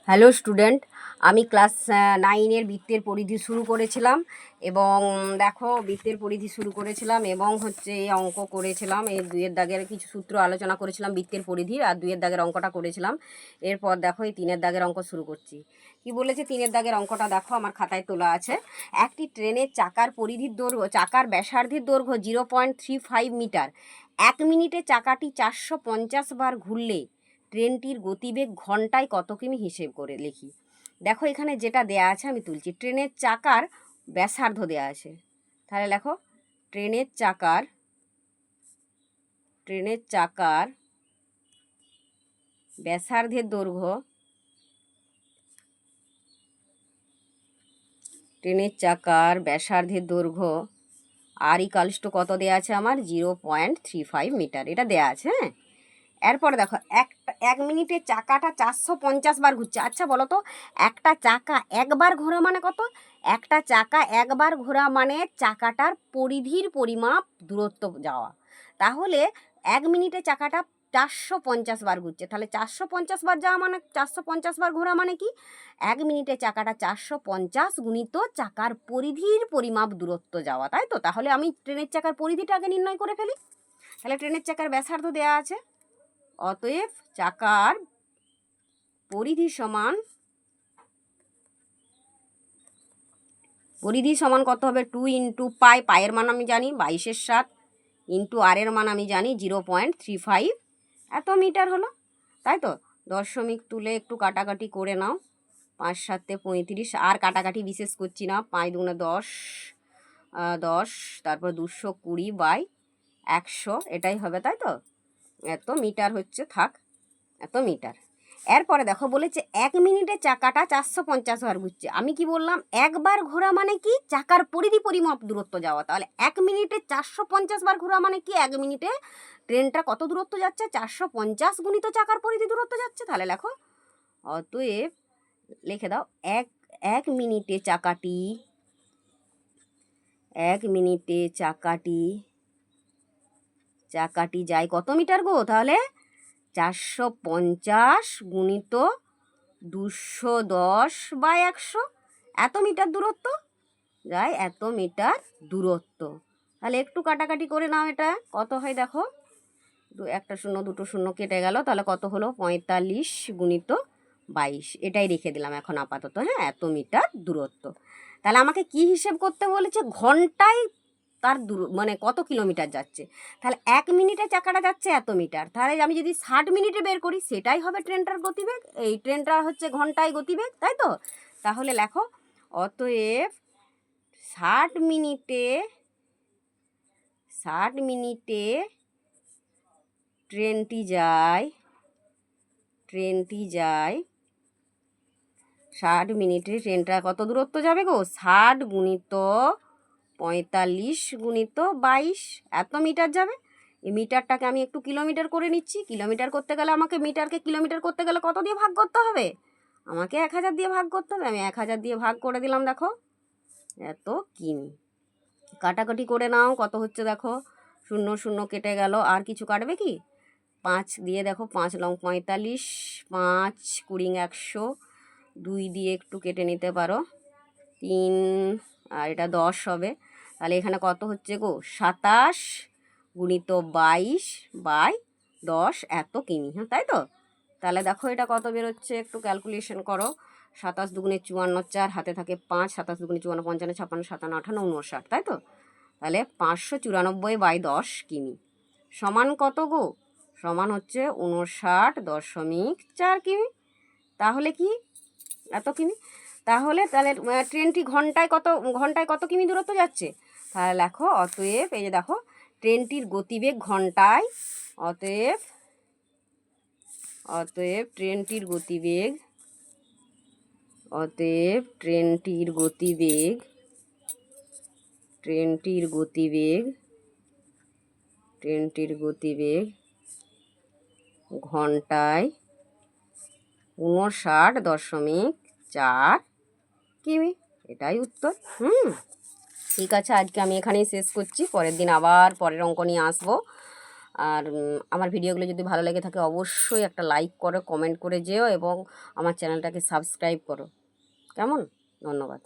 Hello student, আমি class 9-এর বৃত্তের পরিধি শুরু করেছিলাম এবং দেখো বৃত্তের পরিধি শুরু করেছিলাম এবং হচ্ছে এই অঙ্ক করেছিলাম। এই 2-এর দাগের কিছু সূত্র আলোচনা করেছিলাম বৃত্তের পরিধির, আর 2-এর দাগের অঙ্কটা করেছিলাম। এরপর দেখো এই 3-এর দাগের অঙ্ক শুরু করছি। কি বলেছে 3-এর দাগের অঙ্কটা দেখো, আমার খাতায় তোলা আছে। একটি ট্রেনের চাকার পরিধির দৈর্ঘ্য, চাকার ব্যাসার্ধের দৈর্ঘ্য 0.35 মিটার। 1 মিনিটে চাকাটি 450 বার ঘুরলে ট্রেনটির গতিবেগ ঘন্টায় কত কিমি হিসেব করে লিখি। দেখো এখানে যেটা দেয়া আছে আমি তুলছি। ট্রেনের চাকার ব্যাসার্ধ দেয়া আছে, তাহলে লেখো ট্রেনের চাকার ব্যাসার্ধের দৈর্ঘ্য, ট্রেনের চাকার ব্যাসার্ধের দৈর্ঘ্য আর ইকালস টু কত দেয়া আছে আমার 0.35 মিটার, এটা দেয়া আছে। হ্যাঁ, এরপরে দেখো এক মিনিটে চাকাটা 450 বার ঘুরছে। আচ্ছা বলো তো, একটা চাকা একবার ঘোরা মানে কত? একটা চাকা একবার ঘোরা মানে চাকাটার পরিধির পরিমাপ দূরত্ব যাওয়া। তাহলে 1 মিনিটে চাকাটা 450 বার ঘুরছে, তাহলে 450 বার যাওয়া মানে 450 বার ঘোরা মানে কি? 1 মিনিটে চাকাটা 450 গুণিত চাকার পরিধির পরিমাপ দূরত্ব যাওয়া, তাই তো? তাহলে আমি ট্রেনের চাকার পরিধিটা আগে নির্ণয় করে ফেলি। তাহলে ট্রেনের চাকার ব্যাসার্ধ দেওয়া আছে, অতএব চাকার পরিধি সমান কত হবে? 2 ইন্টু পাই, পায়ের মান আমি জানি 22/7, ইন্টু আর এর মান আমি জানি 0.35, এত মিটার হলো, তাই তো? দশমিক তুলে একটু কাটাকাটি করে নাও। 5 7 35, আর কাটাকাটি বিশেষ করছি না। 5 দুগুণে 10, 10, তারপর 220/100, এটাই হবে, তাই তো? এত মিটার হচ্ছে, থাক এত মিটার। এরপরে দেখো বলেছে 1 মিনিটে চাকাটা 450 বার ঘুরছে। আমি কি বললাম? একবার ঘোরা মানে কি? চাকার পরিধি পরিমাপ দূরত্ব যাওয়া। তাহলে 1 মিনিটে 450 বার ঘোরা মানে কি? 1 মিনিটে ট্রেনটা কত দূরত্ব যাচ্ছে? 450 গুণিত চাকার পরিধি দূরত্ব যাচ্ছে। তাহলে লেখো, অতএব লিখে দাও, এক মিনিটে চাকাটি যায় কত মিটার গো? তাহলে 450 গুণিত 210/100, এত মিটার দূরত্ব যায়, এত মিটার দূরত্ব। তাহলে একটু কাটাকাটি করে নাও, এটা কত হয় দেখো, একটা শূন্য দুটো শূন্য কেটে গেল, তাহলে কত হলো? 45 গুণিত 22, এটাই রেখে দিলাম এখন আপাতত। হ্যাঁ, এত মিটার দূরত্ব। তাহলে আমাকে কি হিসেব করতে বলেছে? ঘন্টায় তার মানে কত কিলোমিটার যাচ্ছে। তাহলে 1 মিনিটে চাকাটা যাচ্ছে এত মিটার, তাহলে আমি যদি 60 মিনিটে বের করি সেটাই হবে ট্রেনটার গতিবেগ। এই ট্রেনটা হচ্ছে ঘন্টায় গতিবেগ, তাই তো? তাহলে লেখো, অতএব 60 মিনিটে ট্রেনটি যায় 60 মিনিটে ট্রেনটা কত দূরত্ব যাবে গো? 60 গুণিত 45 গুণিত 22, এত মিটার যাবে। এই মিটারটাকে আমি একটু কিলোমিটার করে নিচ্ছি। কিলোমিটার করতে গেলে আমাকে মিটারকে কিলোমিটার করতে গেলে কত দিয়ে ভাগ করতে হবে? আমাকে 1000 দিয়ে ভাগ করতে হবে। আমি 1000 দিয়ে ভাগ করে দিলাম, দেখো এত কিমি। কাটাকাটি করে নাও, কত হচ্ছে দেখো, 0 0 কেটে গেল, আর কিছু কাটবে কি? 5 দিয়ে দেখো, 5 লং 45, 5 20 100, 2 দিয়ে একটু কেটে নিতে পারো, 3, আর এটা 10 হবে। তাহলে এখানে কত হচ্ছে গো? 27 গুণিত 22/10, এত কিমি। হ্যাঁ, তাই তো? তাহলে দেখো এটা কত বেরোচ্ছে, একটু ক্যালকুলেশন করো। 27 দুগুণে 54, 4 হাতে থাকে 5, 27 দুগুণে 54, 55, 56, 57, 58, 59, তাই তো? তাহলে 594/10 কিমি সমান কত গো? সমান হচ্ছে 59.4 কিমি। তাহলে কি এত কিমি? তাহলে ট্রেনটি ঘন্টায় কত কিমি দূরত্ব যাচ্ছে? তাহলে লেখো, অতএব এই যে দেখো ট্রেনটির গতিবেগ ঘন্টায়, অতএব ট্রেনটির গতিবেগ ঘন্টায় 59.4 কিমি, এটাই উত্তর। ঠিক আছে, আজকে আমি এখানেই শেষ করছি। পরের দিন আবার পরের অঙ্ক নিয়ে আসবো। আর আমার ভিডিওগুলো যদি ভালো লেগে থাকে অবশ্যই একটা লাইক করো, কমেন্ট করে যেও এবং আমার চ্যানেলটাকে সাবস্ক্রাইব করো। কেমন? ধন্যবাদ।